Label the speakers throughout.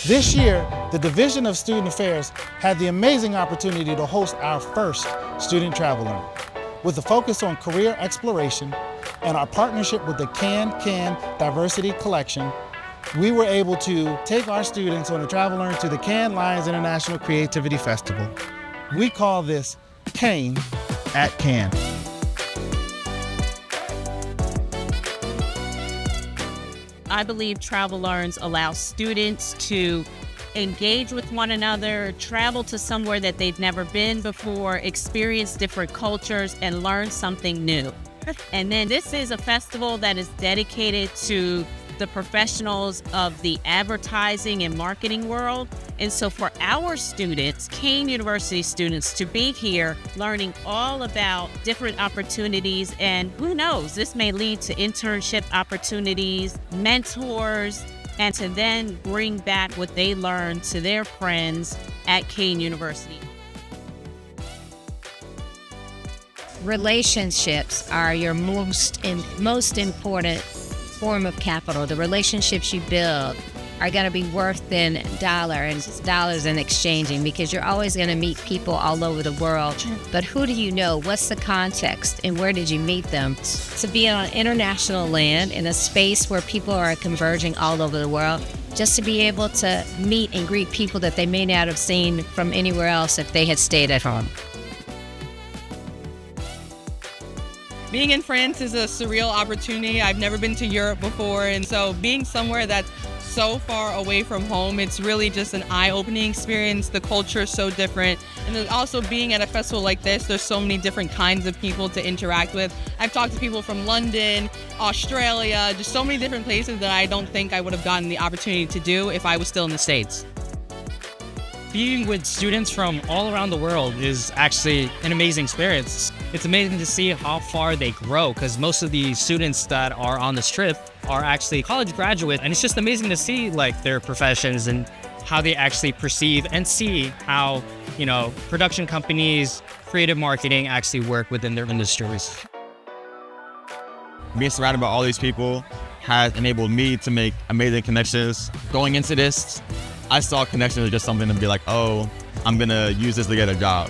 Speaker 1: This year, the Division of Student Affairs had the amazing opportunity to host our first Student Travel Learn. With a focus on career exploration and our partnership with the Canne Diversity Collection, we were able to take our students on a travel learn to the Cannes Lions International Creativity Festival. We call this Kean at Cannes.
Speaker 2: I believe Travel Learns allow students to engage with one another, travel to somewhere that they've never been before, experience different cultures, and learn something new. And then this is a festival that is dedicated to the professionals of the advertising and marketing world. And so for our students, Kean University students, to be here learning all about different opportunities, and who knows, this may lead to internship opportunities, mentors, and to then bring back what they learned to their friends at Kean University.
Speaker 3: Relationships are your most important form of capital. The relationships you build are going to be worth in dollars in exchanging, because you're always going to meet people all over the world. But who do you know? What's the context, and where did you meet them? To be on international land in a space where people are converging all over the world, just to be able to meet and greet people that they may not have seen from anywhere else if they had stayed at home.
Speaker 4: Being in France is a surreal opportunity. I've never been to Europe before, and so being somewhere that's so far away from home, it's really just an eye-opening experience. The culture is so different, and then also being at a festival like this, there's so many different kinds of people to interact with. I've talked to people from London, Australia, just so many different places that I don't think I would have gotten the opportunity to do if I was still in the States.
Speaker 5: Being with students from all around the world is actually an amazing experience. It's amazing to see how far they grow, because most of the students that are on this trip are actually college graduates, and it's just amazing to see like their professions and how they actually perceive and see how, production companies, creative marketing actually work within their industries.
Speaker 6: Being surrounded by all these people has enabled me to make amazing connections. Going into this, I saw connections as just something to be like, oh, I'm gonna use this to get a job.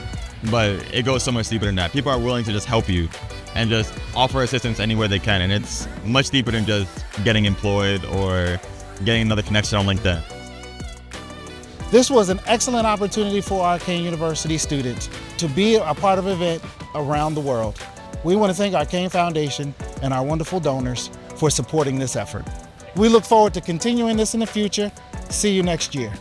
Speaker 6: But it goes so much deeper than that. People are willing to just help you and just offer assistance anywhere they can. And it's much deeper than just getting employed or getting another connection on LinkedIn.
Speaker 1: This was an excellent opportunity for our Kean University students to be a part of an event around the world. We want to thank our Kean Foundation and our wonderful donors for supporting this effort. We look forward to continuing this in the future. See you next year.